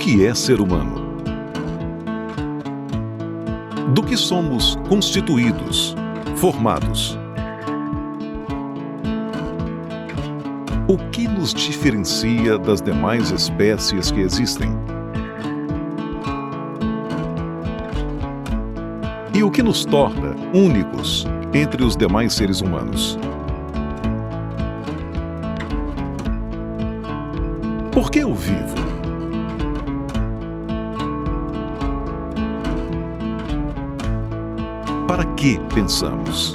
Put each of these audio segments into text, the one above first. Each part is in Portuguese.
que é ser humano? Do que somos constituídos, formados? O que nos diferencia das demais espécies que existem? E o que nos torna únicos entre os demais seres humanos? Por que eu vivo? Para que pensamos?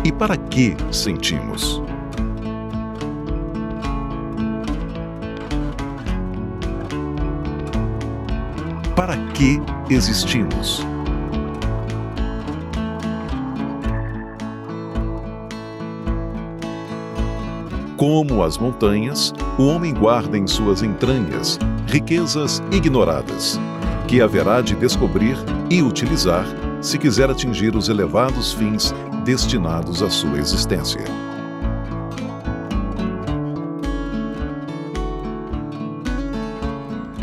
E para que sentimos? Para que existimos? Como as montanhas, o homem guarda em suas entranhas riquezas ignoradas, que haverá de descobrir e utilizar se quiser atingir os elevados fins destinados à sua existência.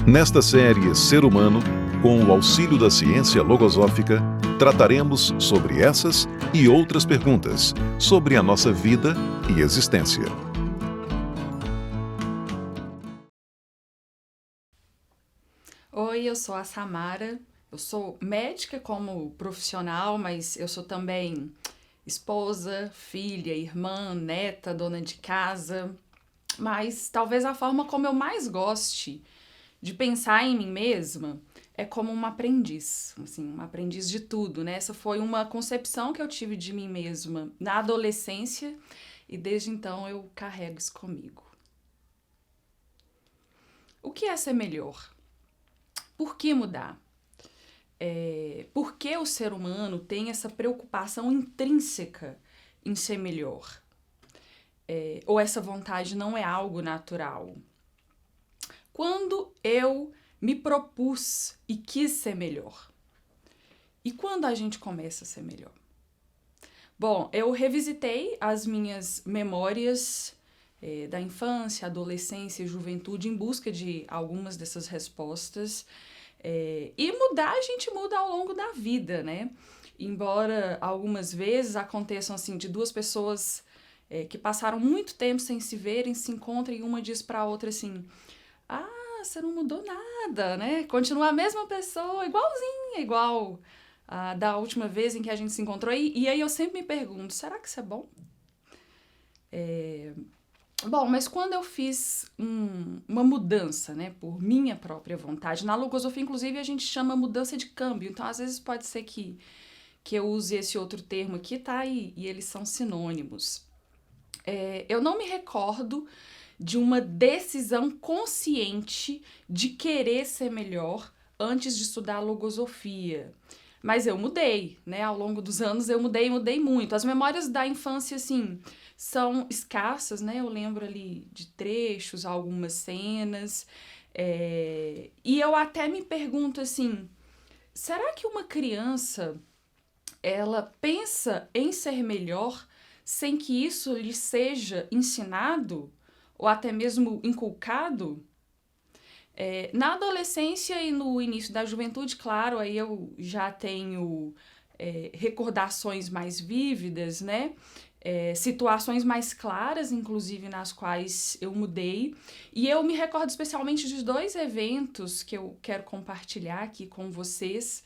Nesta série Ser Humano, com o auxílio da ciência logosófica, trataremos sobre essas e outras perguntas sobre a nossa vida e existência. Oi, eu sou a Samara. Eu sou médica como profissional, mas eu sou também esposa, filha, irmã, neta, dona de casa. Mas talvez a forma como eu mais goste de pensar em mim mesma é como uma aprendiz, assim, uma aprendiz de tudo, né? Essa foi uma concepção que eu tive de mim mesma na adolescência e desde então eu carrego isso comigo. O que é ser melhor? Por que mudar? Por que o ser humano tem essa preocupação intrínseca em ser melhor? Ou essa vontade não é algo natural? Quando eu me propus e quis ser melhor? E quando a gente começa a ser melhor? Bom, eu revisitei as minhas memórias da infância, adolescência e juventude em busca de algumas dessas respostas. E mudar, a gente muda ao longo da vida, né? Embora algumas vezes aconteçam assim de duas pessoas que passaram muito tempo sem se verem, se encontrem e uma diz para a outra assim: ah, você não mudou nada, né? Continua a mesma pessoa, igualzinha, igual da última vez em que a gente se encontrou. E aí eu sempre me pergunto, será que isso é bom? Bom, mas quando eu fiz uma mudança, né, por minha própria vontade, na logosofia, inclusive, a gente chama mudança de câmbio, então às vezes pode ser que eu use esse outro termo aqui, tá? E eles são sinônimos. Eu não me recordo de uma decisão consciente de querer ser melhor antes de estudar logosofia. Mas eu mudei, né? Ao longo dos anos eu mudei muito. As memórias da infância, assim, são escassas, né? Eu lembro ali de trechos, algumas cenas. E eu até me pergunto, assim, será que uma criança, ela pensa em ser melhor sem que isso lhe seja ensinado? Ou até mesmo inculcado? Na adolescência e no início da juventude, claro, aí eu já tenho recordações mais vívidas, né? Situações mais claras, inclusive, nas quais eu mudei. E eu me recordo especialmente de dois eventos que eu quero compartilhar aqui com vocês.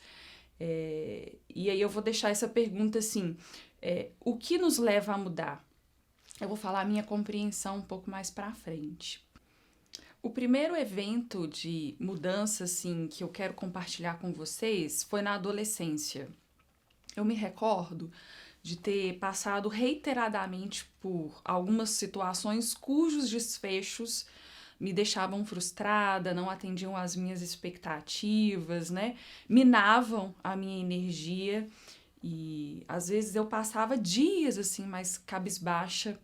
E aí eu vou deixar essa pergunta assim, o que nos leva a mudar? Eu vou falar a minha compreensão um pouco mais pra frente. O primeiro evento de mudança, assim, que eu quero compartilhar com vocês foi na adolescência. Eu me recordo de ter passado reiteradamente por algumas situações cujos desfechos me deixavam frustrada, não atendiam às minhas expectativas, né? Minavam a minha energia e às vezes eu passava dias assim mais cabisbaixa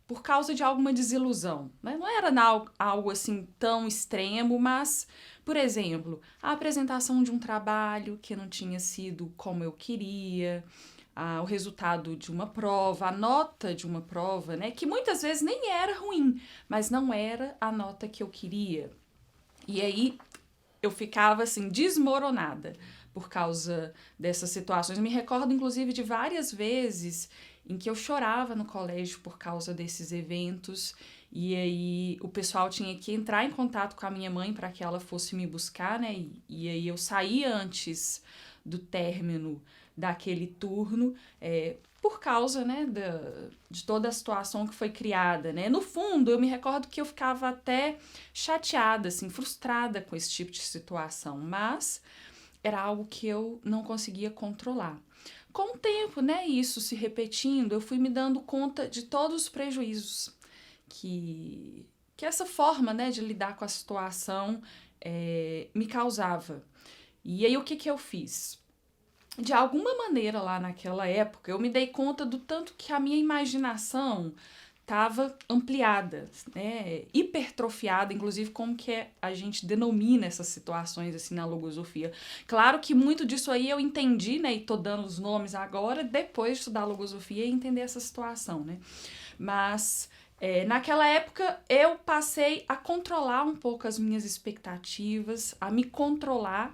por causa de alguma desilusão, né? Não era algo assim tão extremo, mas, por exemplo, a apresentação de um trabalho que não tinha sido como eu queria, o resultado de uma prova, a nota de uma prova, né? Que muitas vezes nem era ruim, mas não era a nota que eu queria. E aí eu ficava assim, desmoronada por causa dessas situações. Eu me recordo, inclusive, de várias vezes em que eu chorava no colégio por causa desses eventos. E aí o pessoal tinha que entrar em contato com a minha mãe para que ela fosse me buscar, né? E aí eu saía antes do término daquele turno, por causa, né, de toda a situação que foi criada, né? No fundo, eu me recordo que eu ficava até chateada, assim, frustrada com esse tipo de situação, mas era algo que eu não conseguia controlar. Com o tempo, né, isso se repetindo, eu fui me dando conta de todos os prejuízos que essa forma, né, de lidar com a situação me causava. E aí, o que eu fiz? De alguma maneira, lá naquela época, eu me dei conta do tanto que a minha imaginação estava ampliada, né? Hipertrofiada, inclusive como que a gente denomina essas situações assim na logosofia. Claro que muito disso aí eu entendi, né? E tô dando os nomes agora, depois de estudar logosofia e entender essa situação, né? Mas naquela época eu passei a controlar um pouco as minhas expectativas, a me controlar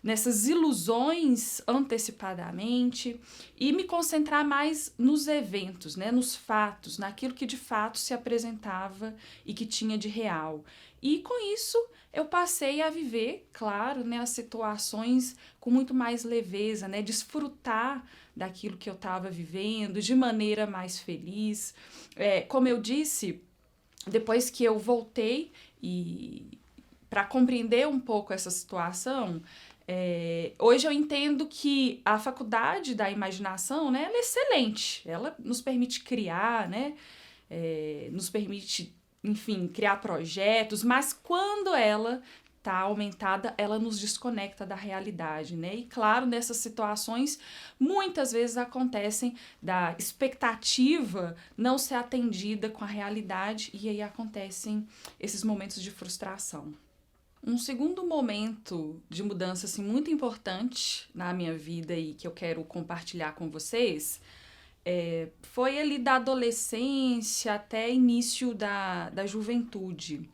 nessas ilusões antecipadamente e me concentrar mais nos eventos, né, nos fatos, naquilo que de fato se apresentava e que tinha de real. E com isso eu passei a viver, claro, né, as situações com muito mais leveza, né, desfrutar daquilo que eu estava vivendo de maneira mais feliz. Como eu disse, depois que eu voltei e para compreender um pouco essa situação, hoje eu entendo que a faculdade da imaginação, né, ela é excelente. Ela nos permite criar, né, nos permite, enfim, criar projetos, mas quando ela está aumentada, ela nos desconecta da realidade, né? E claro, nessas situações, muitas vezes acontecem da expectativa não ser atendida com a realidade e aí acontecem esses momentos de frustração. Um segundo momento de mudança assim, muito importante na minha vida e que eu quero compartilhar com vocês foi ali da adolescência até início da juventude.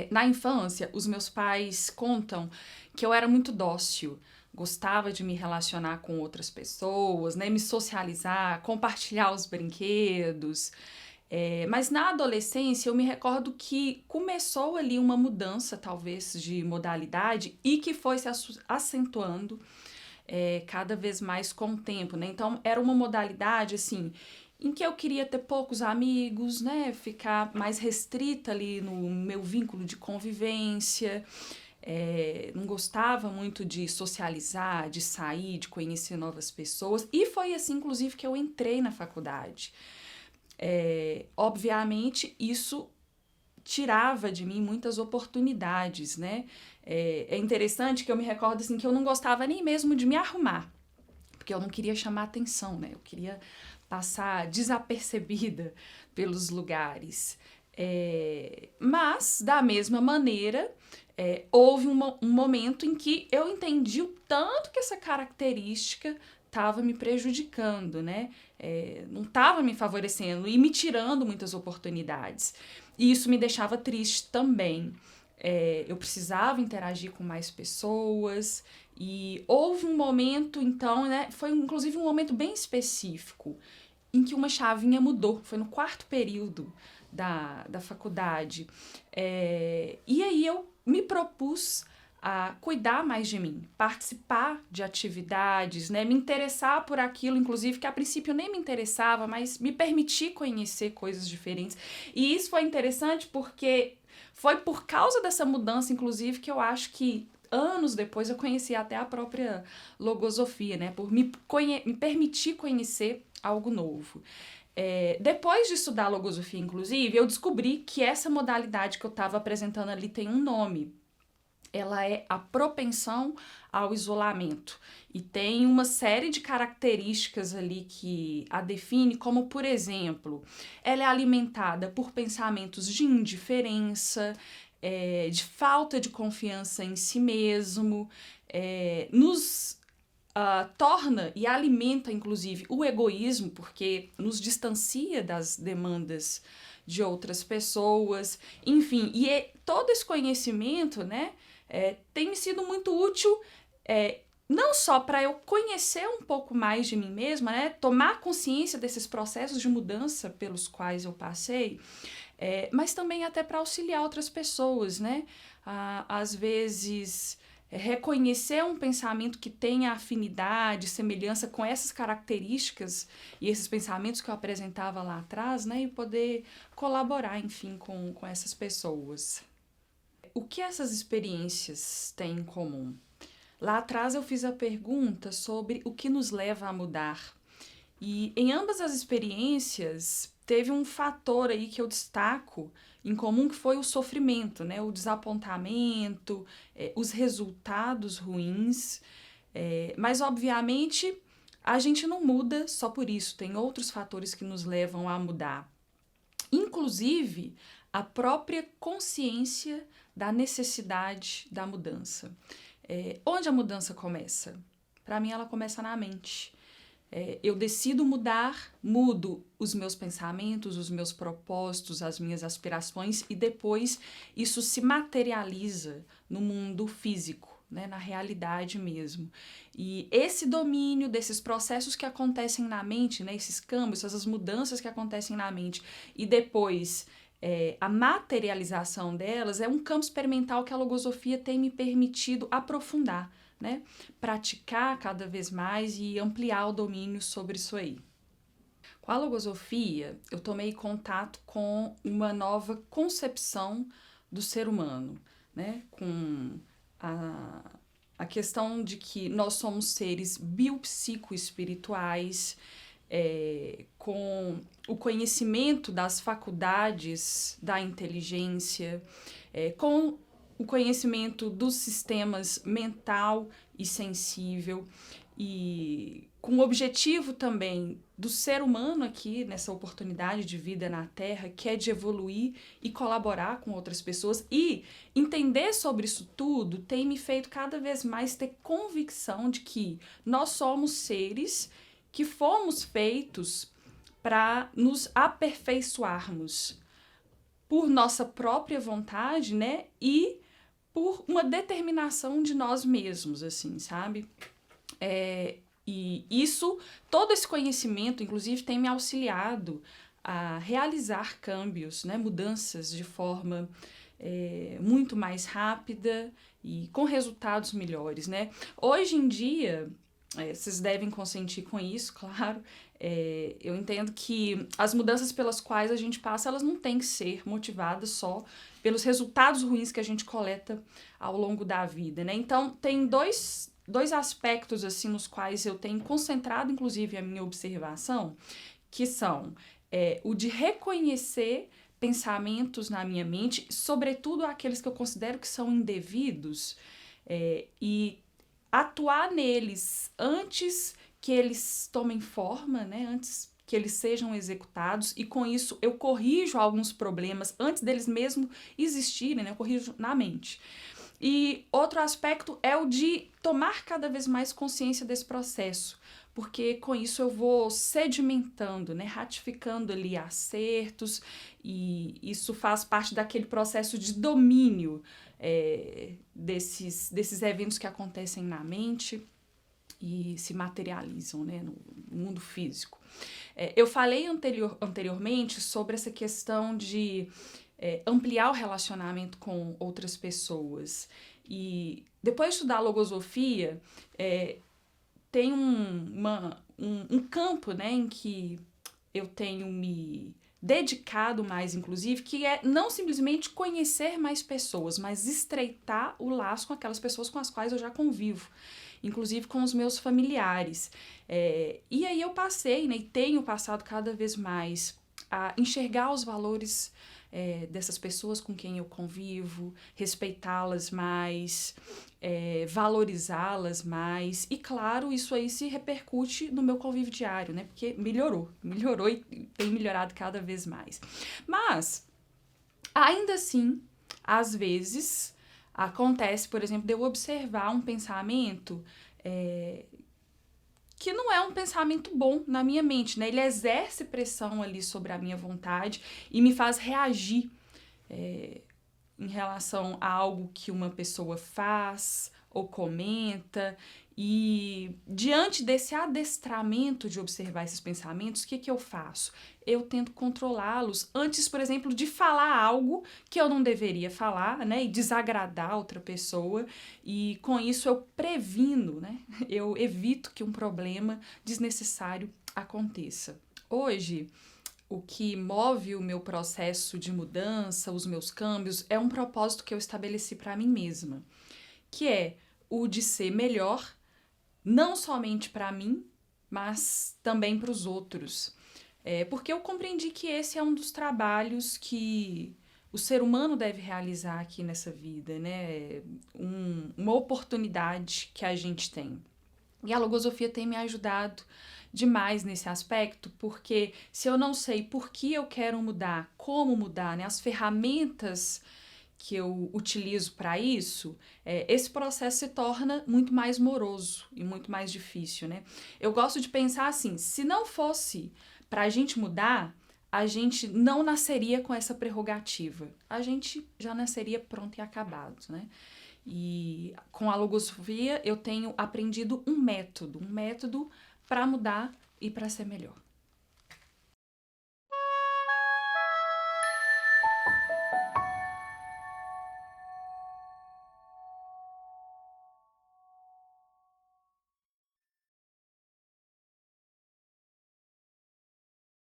Na infância, os meus pais contam que eu era muito dócil, gostava de me relacionar com outras pessoas, né, me socializar, compartilhar os brinquedos. Mas na adolescência eu me recordo que começou ali uma mudança, talvez, de modalidade e que foi se acentuando cada vez mais com o tempo, né? Então era uma modalidade assim em que eu queria ter poucos amigos, né? Ficar mais restrita ali no meu vínculo de convivência. Não gostava muito de socializar, de sair, de conhecer novas pessoas. E foi assim, inclusive, que eu entrei na faculdade. Obviamente, isso tirava de mim muitas oportunidades, né? É interessante que eu me recordo assim, que eu não gostava nem mesmo de me arrumar, porque eu não queria chamar atenção, né? Eu queria passar desapercebida pelos lugares. Mas, da mesma maneira, houve um momento em que eu entendi o tanto que essa característica estava me prejudicando, né? Não estava me favorecendo e me tirando muitas oportunidades. E isso me deixava triste também. Eu precisava interagir com mais pessoas e houve um momento, então, né? Foi inclusive um momento bem específico em que uma chavinha mudou. Foi no 4º período da faculdade. E aí eu me propus a cuidar mais de mim, participar de atividades, né, me interessar por aquilo, inclusive, que a princípio nem me interessava, mas me permitir conhecer coisas diferentes. E isso foi interessante porque foi por causa dessa mudança, inclusive, que eu acho que anos depois eu conheci até a própria logosofia, né, por me permitir conhecer algo novo. Depois de estudar logosofia, inclusive, eu descobri que essa modalidade que eu estava apresentando ali tem um nome. Ela é a propensão ao isolamento e tem uma série de características ali que a define, como, por exemplo, ela é alimentada por pensamentos de indiferença, de falta de confiança em si mesmo, nos torna e alimenta, inclusive, o egoísmo, porque nos distancia das demandas de outras pessoas, enfim, todo esse conhecimento, né, tem me sido muito útil, não só para eu conhecer um pouco mais de mim mesma, né, tomar consciência desses processos de mudança pelos quais eu passei, mas também até para auxiliar outras pessoas, né, às vezes reconhecer um pensamento que tenha afinidade, semelhança com essas características e esses pensamentos que eu apresentava lá atrás, né, e poder colaborar, enfim, com essas pessoas. O que essas experiências têm em comum? Lá atrás eu fiz a pergunta sobre o que nos leva a mudar. E em ambas as experiências teve um fator aí que eu destaco em comum, que foi o sofrimento, né? O desapontamento, os resultados ruins. Mas, obviamente, a gente não muda só por isso. Tem outros fatores que nos levam a mudar. Inclusive, a própria consciência da necessidade da mudança. Onde a mudança começa? Para mim, ela começa na mente. Eu decido mudar, mudo os meus pensamentos, os meus propósitos, as minhas aspirações e depois isso se materializa no mundo físico, né, na realidade mesmo. E esse domínio desses processos que acontecem na mente, né, esses câmbios, essas mudanças que acontecem na mente e depois a materialização delas é um campo experimental que a logosofia tem me permitido aprofundar, né? Praticar cada vez mais e ampliar o domínio sobre isso aí. Com a logosofia, eu tomei contato com uma nova concepção do ser humano, né? Com a questão de que nós somos seres biopsicoespirituais, com o conhecimento das faculdades da inteligência, com o conhecimento dos sistemas mental e sensível e com o objetivo também do ser humano aqui nessa oportunidade de vida na Terra, que é de evoluir e colaborar com outras pessoas e entender sobre isso tudo tem me feito cada vez mais ter convicção de que nós somos seres que fomos feitos para nos aperfeiçoarmos por nossa própria vontade, né, e por uma determinação de nós mesmos, assim, sabe? E isso, todo esse conhecimento, inclusive, tem me auxiliado a realizar câmbios, né, mudanças de forma muito mais rápida e com resultados melhores, né? Hoje em dia, vocês devem consentir com isso, claro, eu entendo que as mudanças pelas quais a gente passa, elas não têm que ser motivadas só pelos resultados ruins que a gente coleta ao longo da vida, né? Então, tem dois aspectos, assim, nos quais eu tenho concentrado, inclusive, a minha observação, que são o de reconhecer pensamentos na minha mente, sobretudo aqueles que eu considero que são indevidos, e atuar neles antes que eles tomem forma, né? Antes que eles sejam executados, e com isso eu corrijo alguns problemas antes deles mesmo existirem, né? Eu corrijo na mente. E outro aspecto é o de tomar cada vez mais consciência desse processo, porque com isso eu vou sedimentando, né? Ratificando ali acertos, e isso faz parte daquele processo de domínio desses eventos que acontecem na mente e se materializam, né, no mundo físico. Eu falei anteriormente sobre essa questão de ampliar o relacionamento com outras pessoas. E depois de estudar a logosofia, tem um campo, né, em que eu tenho me dedicado mais, inclusive, que é não simplesmente conhecer mais pessoas, mas estreitar o laço com aquelas pessoas com as quais eu já convivo, inclusive com os meus familiares. E aí eu passei, né, e tenho passado cada vez mais a enxergar os valores dessas pessoas com quem eu convivo, respeitá-las mais, valorizá-las mais. E, claro, isso aí se repercute no meu convívio diário, né? Porque melhorou e tem melhorado cada vez mais. Mas, ainda assim, às vezes, acontece, por exemplo, de eu observar um pensamento que não é um pensamento bom na minha mente, né? Ele exerce pressão ali sobre a minha vontade e me faz reagir em relação a algo que uma pessoa faz ou comenta. E diante desse adestramento de observar esses pensamentos, o que eu faço? Eu tento controlá-los antes, por exemplo, de falar algo que eu não deveria falar, né? E desagradar outra pessoa. E com isso eu previno, né? Eu evito que um problema desnecessário aconteça. Hoje, o que move o meu processo de mudança, os meus câmbios, é um propósito que eu estabeleci para mim mesma, que é o de ser melhor, não somente para mim, mas também para os outros. Porque eu compreendi que esse é um dos trabalhos que o ser humano deve realizar aqui nessa vida, né? Uma oportunidade que a gente tem. E a logosofia tem me ajudado demais nesse aspecto, porque se eu não sei por que eu quero mudar, como mudar, né, as ferramentas que eu utilizo para isso, esse processo se torna muito mais moroso e muito mais difícil, né? Eu gosto de pensar assim, se não fosse para a gente mudar, a gente não nasceria com essa prerrogativa. A gente já nasceria pronto e acabado, né? E com a logosofia eu tenho aprendido um método para mudar e para ser melhor.